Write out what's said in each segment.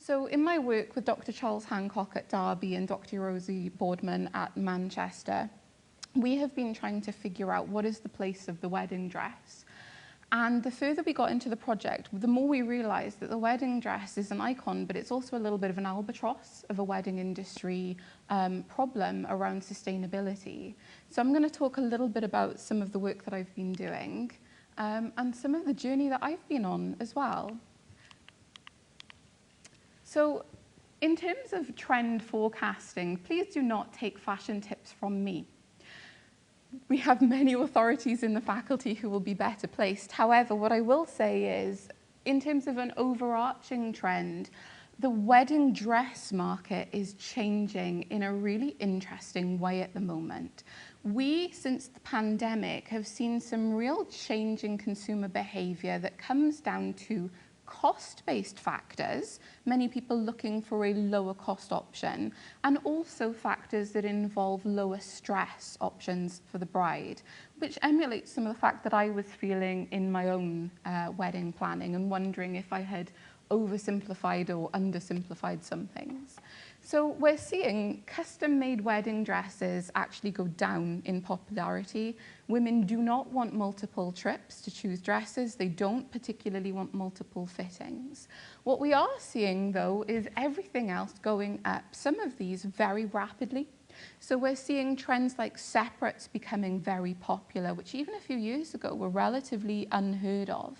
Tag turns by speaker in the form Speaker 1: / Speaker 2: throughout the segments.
Speaker 1: So in my work with Dr. Charles Hancock at Derby and Dr. Rosie Boardman at Manchester, we have been trying to figure out what is the place of the wedding dress. And the further we got into the project, the more we realised that the wedding dress is an icon, but it's also a little bit of an albatross of a wedding industry problem around sustainability. So I'm going to talk a little bit about some of the work that I've been doing and some of the journey that I've been on as well. So in terms of trend forecasting, please do not take fashion tips from me. We have many authorities in the faculty who will be better placed. However, what I will say is, in terms of an overarching trend, the wedding dress market is changing in a really interesting way at the moment. We, since the pandemic, have seen some real change in consumer behaviour that comes down to cost-based factors, many people looking for a lower cost option, and also factors that involve lower stress options for the bride, which emulates some of the fact that I was feeling in my own wedding planning and wondering if I had oversimplified or undersimplified some things. So we're seeing custom-made wedding dresses actually go down in popularity. Women do not want multiple trips to choose dresses. They don't particularly want multiple fittings. What we are seeing, though, is everything else going up, some of these very rapidly. So we're seeing trends like separates becoming very popular, which even a few years ago were relatively unheard of.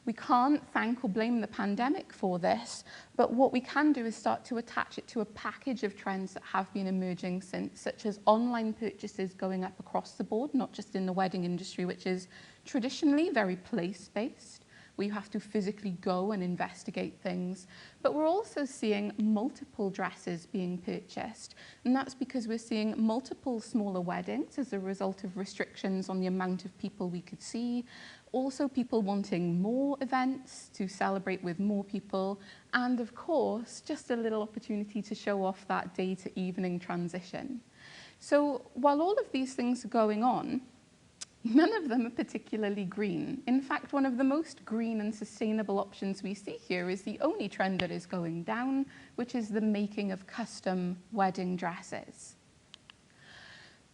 Speaker 1: We can't thank or blame the pandemic for this, but what we can do is start to attach it to a package of trends that have been emerging since, such as online purchases going up across the board, not just in the wedding industry, which is traditionally very place-based, where you have to physically go and investigate things. But we're also seeing multiple dresses being purchased, and that's because we're seeing multiple smaller weddings as a result of restrictions on the amount of people we could see. Also people wanting more events to celebrate with more people, and of course, just a little opportunity to show off that day to evening transition. So while all of these things are going on, none of them are particularly green. In fact, one of the most green and sustainable options we see here is the only trend that is going down, which is the making of custom wedding dresses.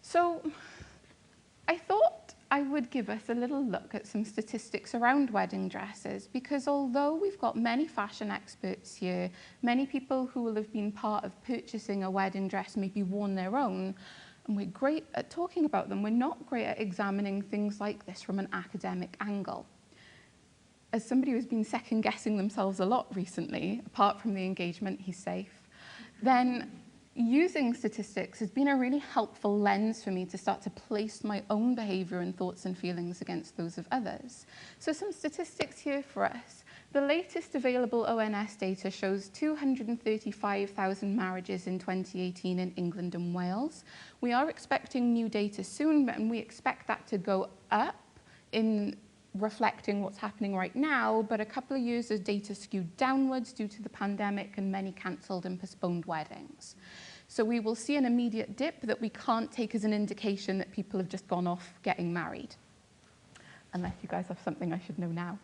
Speaker 1: So I thought I would give us a little look at some statistics around wedding dresses, because although we've got many fashion experts here, many people who will have been part of purchasing a wedding dress, maybe worn their own, and we're great at talking about them, we're not great at examining things like this from an academic angle. As somebody who's been second-guessing themselves a lot recently, apart from the engagement, he's safe, then using statistics has been a really helpful lens for me to start to place my own behaviour and thoughts and feelings against those of others. So some statistics here for us. The latest available ONS data shows 235,000 marriages in 2018 in England and Wales. We are expecting new data soon, and we expect that to go up in reflecting what's happening right now, but a couple of years of data skewed downwards due to the pandemic and many cancelled and postponed weddings. So we will see an immediate dip that we can't take as an indication that people have just gone off getting married, unless you guys have something I should know now.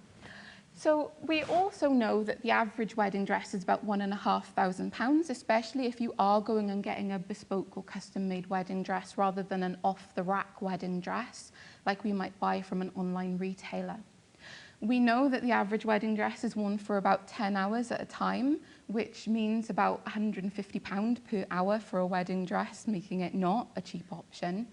Speaker 1: So we also know that the average wedding dress is about £1,500, especially if you are going and getting a bespoke or custom-made wedding dress rather than an off-the-rack wedding dress like we might buy from an online retailer. We know that the average wedding dress is worn for about 10 hours at a time, which means about £150 per hour for a wedding dress, making it not a cheap option.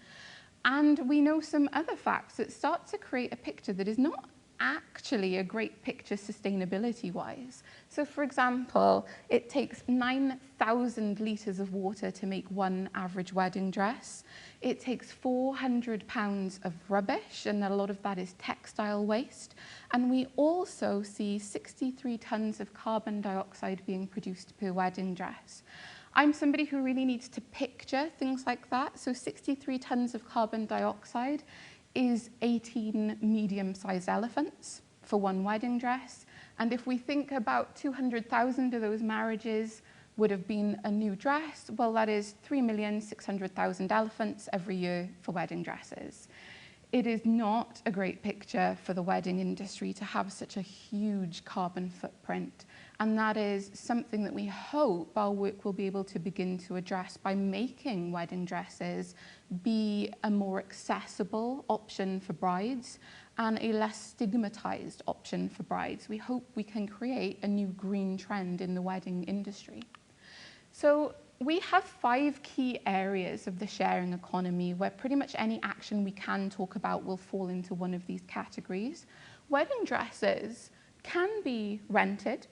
Speaker 1: And we know some other facts that start to create a picture that is not actually a great picture sustainability-wise. So for example, it takes 9,000 litres of water to make one average wedding dress. It takes 400 pounds of rubbish, and a lot of that is textile waste. And we also see 63 tonnes of carbon dioxide being produced per wedding dress. I'm somebody who really needs to picture things like that. So 63 tonnes of carbon dioxide is 18 medium-sized elephants for one wedding dress. And if we think about 200,000 of those marriages would have been a new dress, well, that is 3,600,000 elephants every year for wedding dresses. It is not a great picture for the wedding industry to have such a huge carbon footprint. And that is something that we hope our work will be able to begin to address by making wedding dresses be a more accessible option for brides and a less stigmatized option for brides. We hope we can create a new green trend in the wedding industry. So we have 5 key areas of the sharing economy where pretty much any action we can talk about will fall into one of these categories. Wedding dresses can be rented.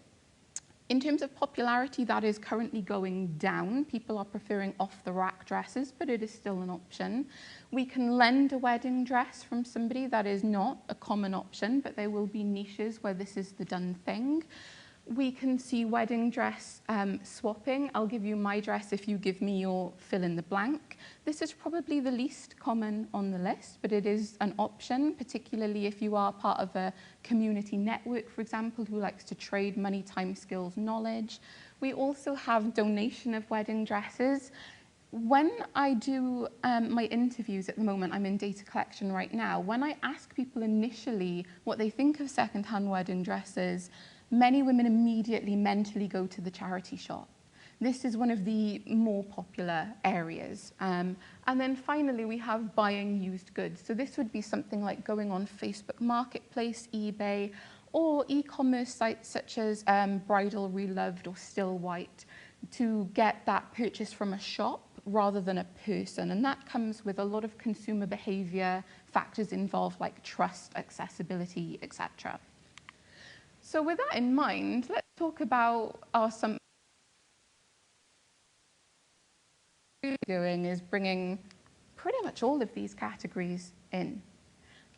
Speaker 1: In terms of popularity, that is currently going down. People are preferring off-the-rack dresses, but it is still an option. We can lend a wedding dress from somebody. That is not a common option, but there will be niches where this is the done thing. We can see wedding dress swapping. I'll give you my dress if you give me your fill in the blank. This is probably the least common on the list, but it is an option, particularly if you are part of a community network, for example, who likes to trade money, time, skills, knowledge. We also have donation of wedding dresses. When I do my interviews at the moment, I'm in data collection right now, when I ask people initially what they think of second-hand wedding dresses, many women immediately mentally go to the charity shop. This is one of the more popular areas. And then finally, we have buying used goods. So this would be something like going on Facebook Marketplace, eBay, or e-commerce sites such as Bridal Reloved or Still White to get that purchase from a shop rather than a person. And that comes with a lot of consumer behavior factors involved like trust, accessibility, etc. So with that in mind, let's talk about some we're doing is bringing pretty much all of these categories in.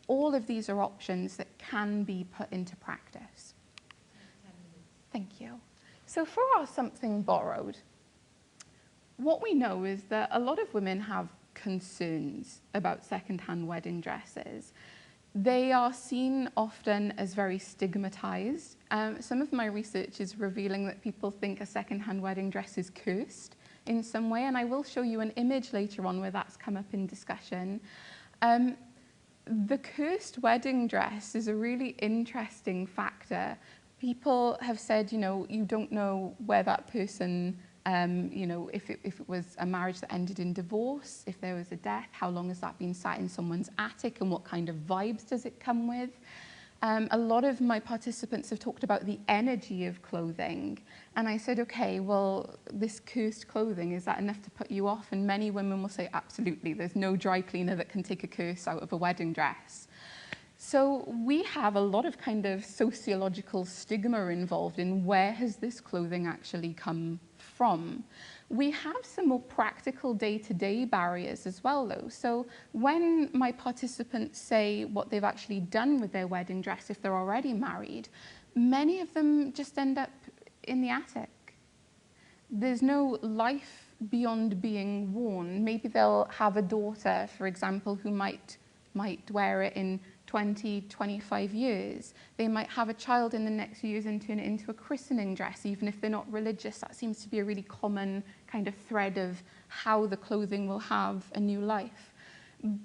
Speaker 1: All of these are options that can be put into practice. Thank you. So for our something borrowed, what we know is that a lot of women have concerns about second-hand wedding dresses. They are seen often as very stigmatized. Some of my research is revealing that people think a second-hand wedding dress is cursed in some way, and I will show you an image later on where that's come up in discussion. The cursed wedding dress is a really interesting factor. People have said, you don't know where that person if it was a marriage that ended in divorce, if there was a death, how long has that been sat in someone's attic and what kind of vibes does it come with? A lot of my participants have talked about the energy of clothing. And I said, okay, well, this cursed clothing, is that enough to put you off? And many women will say, absolutely, there's no dry cleaner that can take a curse out of a wedding dress. So we have a lot of kind of sociological stigma involved in where has this clothing actually come from. We have some more practical day-to-day barriers as well, though. So when my participants say what they've actually done with their wedding dress, if they're already married, many of them just end up in the attic. There's no life beyond being worn. Maybe they'll have a daughter, for example, who might wear it in 20, 25 years. They might have a child in the next few years and turn it into a christening dress, even if they're not religious. That seems to be a really common kind of thread of how the clothing will have a new life.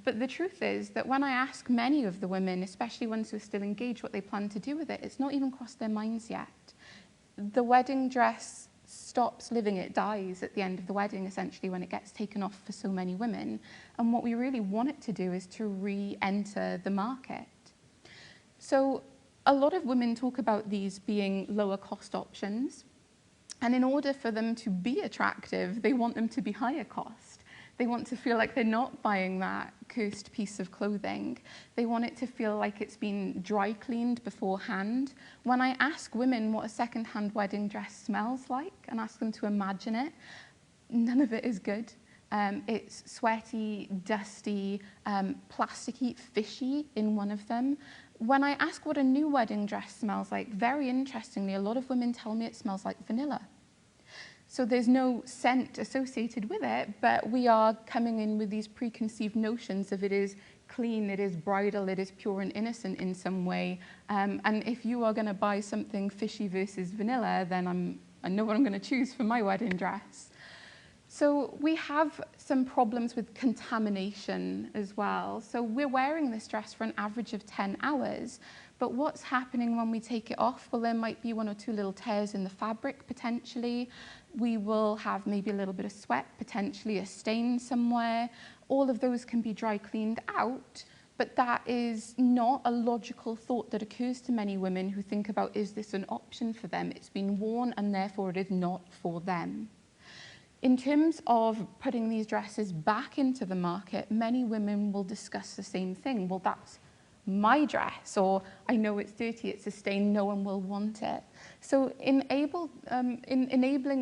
Speaker 1: But the truth is that when I ask many of the women, especially ones who are still engaged, what they plan to do with it, it's not even crossed their minds yet. The wedding dress stops living, it dies at the end of the wedding, essentially, when it gets taken off for so many women. And what we really want it to do is to re-enter the market. So a lot of women talk about these being lower cost options. And in order for them to be attractive, they want them to be higher cost. They want to feel like they're not buying that cursed piece of clothing. They want it to feel like it's been dry cleaned beforehand. When I ask women what a second-hand wedding dress smells like and ask them to imagine it, none of it is good. It's sweaty, dusty, plasticky, fishy in one of them. When I ask what a new wedding dress smells like, very interestingly, a lot of women tell me it smells like vanilla. So there's no scent associated with it, but we are coming in with these preconceived notions of it is clean, it is bridal, it is pure and innocent in some way. And if you are going to buy something fishy versus vanilla, then I know what I'm going to choose for my wedding dress. So we have some problems with contamination as well. So we're wearing this dress for an average of 10 hours, but what's happening when we take it off? Well, there might be 1 or 2 little tears in the fabric, potentially. We will have maybe a little bit of sweat, potentially a stain somewhere. All of those can be dry cleaned out, but that is not a logical thought that occurs to many women who think about, is this an option for them? It's been worn and therefore it is not for them. In terms of putting these dresses back into the market, many women will discuss the same thing. Well, that's my dress, or I know it's dirty, it's a stain, no one will want it. So enabling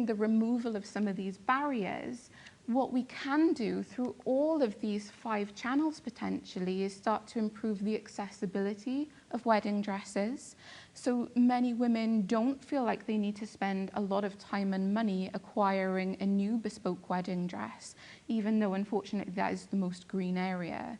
Speaker 1: the removal of some of these barriers, what we can do through all of these 5 channels potentially is start to improve the accessibility of wedding dresses. So many women don't feel like they need to spend a lot of time and money acquiring a new bespoke wedding dress, even though unfortunately that is the most green area.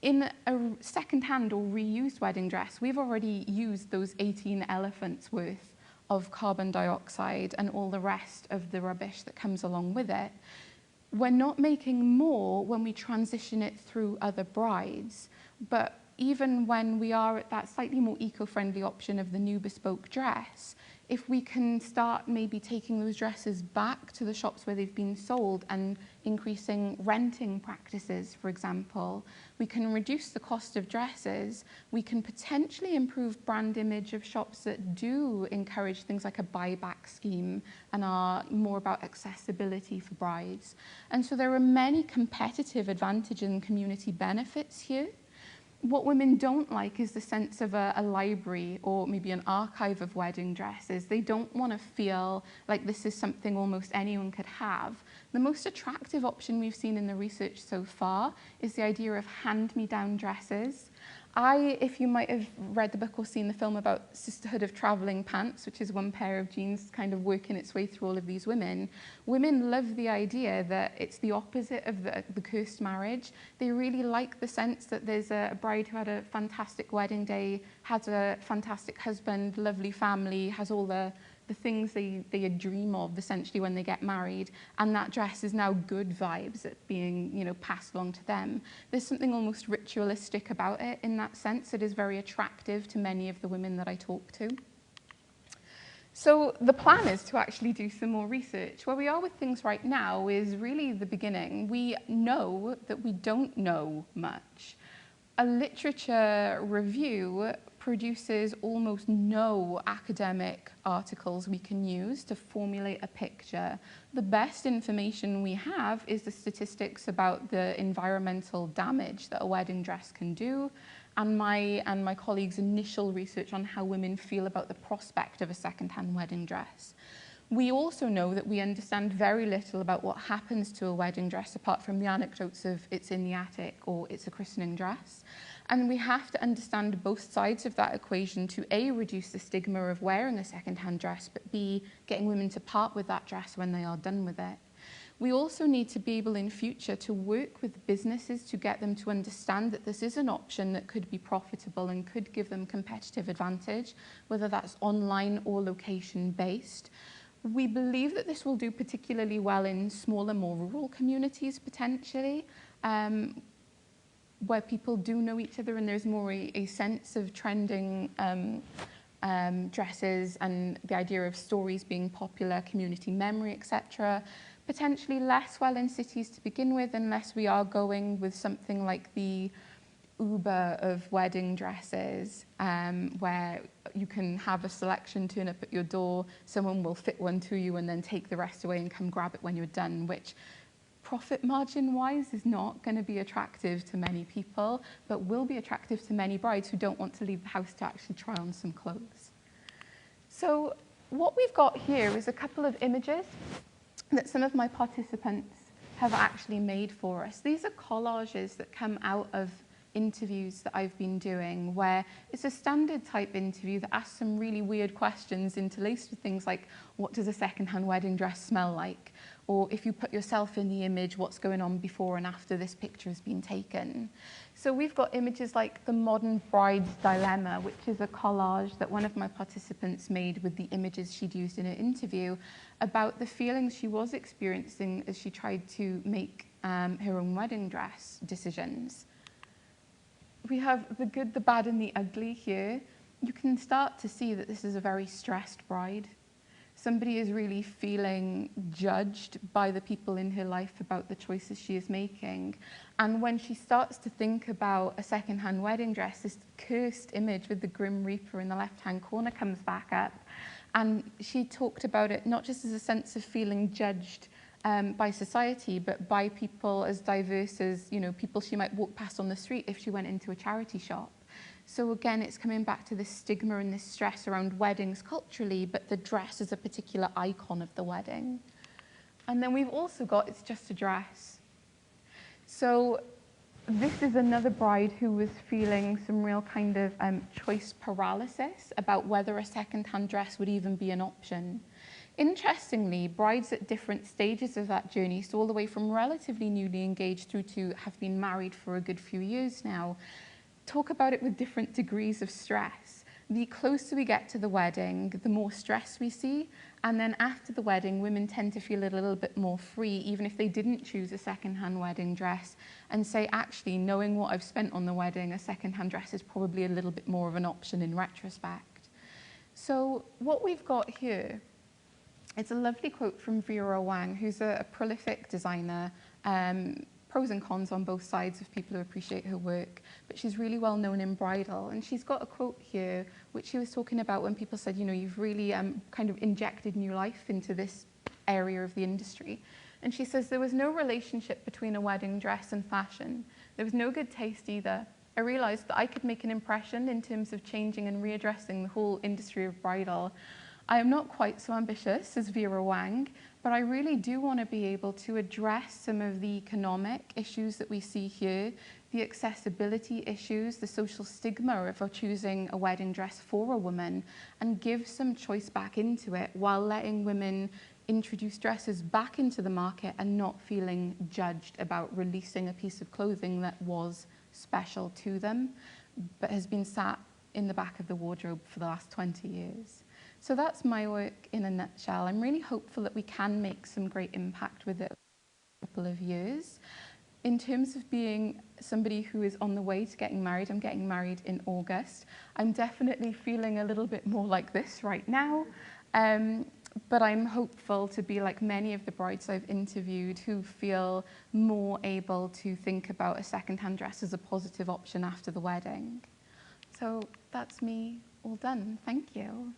Speaker 1: In a second-hand or reused wedding dress, we've already used those 18 elephants worth of carbon dioxide and all the rest of the rubbish that comes along with it. We're not making more when we transition it through other brides, but even when we are at that slightly more eco-friendly option of the new bespoke dress, if we can start maybe taking those dresses back to the shops where they've been sold and increasing renting practices, for example, we can reduce the cost of dresses. We can potentially improve brand image of shops that do encourage things like a buyback scheme and are more about accessibility for brides. And so there are many competitive advantages and community benefits here. What women don't like is the sense of a library or maybe an archive of wedding dresses. They don't want to feel like this is something almost anyone could have. The most attractive option we've seen in the research so far is the idea of hand-me-down dresses. If you might have read the book or seen the film about Sisterhood of Travelling Pants, which is one pair of jeans kind of working its way through all of these women, women love the idea that it's the opposite of the cursed marriage. They really like the sense that there's a bride who had a fantastic wedding day, has a fantastic husband, lovely family, has all the things they dream of essentially when they get married, and that dress is now good vibes at being, you know, passed along to them. There's something almost ritualistic about it in that sense that is very attractive to many of the women that I talk to. So the plan is to actually do some more research. Where we are with things right now is really the beginning. We know that we don't know much. A literature review produces almost no academic articles we can use to formulate a picture. The best information we have is the statistics about the environmental damage that a wedding dress can do, and my colleagues' initial research on how women feel about the prospect of a second-hand wedding dress. We also know that we understand very little about what happens to a wedding dress apart from the anecdotes of it's in the attic or it's a christening dress. And we have to understand both sides of that equation to A, reduce the stigma of wearing a second-hand dress, but B, getting women to part with that dress when they are done with it. We also need to be able in future to work with businesses to get them to understand that this is an option that could be profitable and could give them competitive advantage, whether that's online or location-based. We believe that this will do particularly well in smaller, more rural communities, potentially, where people do know each other and there's more a sense of trending dresses and the idea of stories being popular, community memory, etc. Potentially less well in cities to begin with, unless we are going with something like the Uber of wedding dresses, where you can have a selection turn up at your door, someone will fit one to you and then take the rest away and come grab it when you're done, which profit margin wise is not going to be attractive to many people, but will be attractive to many brides who don't want to leave the house to actually try on some clothes. So what we've got here is a couple of images that some of my participants have actually made for us. These are collages that come out of interviews that I've been doing, where it's a standard type interview that asks some really weird questions interlaced with things like, what does a second-hand wedding dress smell like? Or if you put yourself in the image, what's going on before and after this picture has been taken? So we've got images like the modern bride's dilemma, which is a collage that one of my participants made with the images she'd used in her interview about the feelings she was experiencing as she tried to make her own wedding dress decisions. We have the good, the bad, and the ugly here. You can start to see that this is a very stressed bride. Somebody is really feeling judged by the people in her life about the choices she is making. And when she starts to think about a second-hand wedding dress, this cursed image with the Grim Reaper in the left-hand corner comes back up. And she talked about it not just as a sense of feeling judged by society, but by people as diverse as, you know, people she might walk past on the street if she went into a charity shop. So again, it's coming back to this stigma and this stress around weddings culturally, but the dress is a particular icon of the wedding. And then we've also got, it's just a dress. So this is another bride who was feeling some real kind of choice paralysis about whether a second-hand dress would even be an option. Interestingly, brides at different stages of that journey, so all the way from relatively newly engaged through to have been married for a good few years now, talk about it with different degrees of stress. The closer we get to the wedding, the more stress we see. And then after the wedding, women tend to feel a little bit more free, even if they didn't choose a second-hand wedding dress, and say, actually, knowing what I've spent on the wedding, a second-hand dress is probably a little bit more of an option in retrospect. So what we've got here, it's a lovely quote from Vera Wang, who's a prolific designer, pros and cons on both sides of people who appreciate her work, but she's really well known in bridal. And she's got a quote here, which she was talking about when people said, you know, you've really kind of injected new life into this area of the industry. And she says, there was no relationship between a wedding dress and fashion. There was no good taste either. I realized that I could make an impression in terms of changing and readdressing the whole industry of bridal. I am not quite so ambitious as Vera Wang, but I really do want to be able to address some of the economic issues that we see here, the accessibility issues, the social stigma of choosing a wedding dress for a woman, and give some choice back into it while letting women introduce dresses back into the market and not feeling judged about releasing a piece of clothing that was special to them, but has been sat in the back of the wardrobe for the last 20 years. So that's my work in a nutshell. I'm really hopeful that we can make some great impact with it in a couple of years. In terms of being somebody who is on the way to getting married, I'm getting married in August. I'm definitely feeling a little bit more like this right now, but I'm hopeful to be like many of the brides I've interviewed who feel more able to think about a second-hand dress as a positive option after the wedding. So that's me all done. Thank you.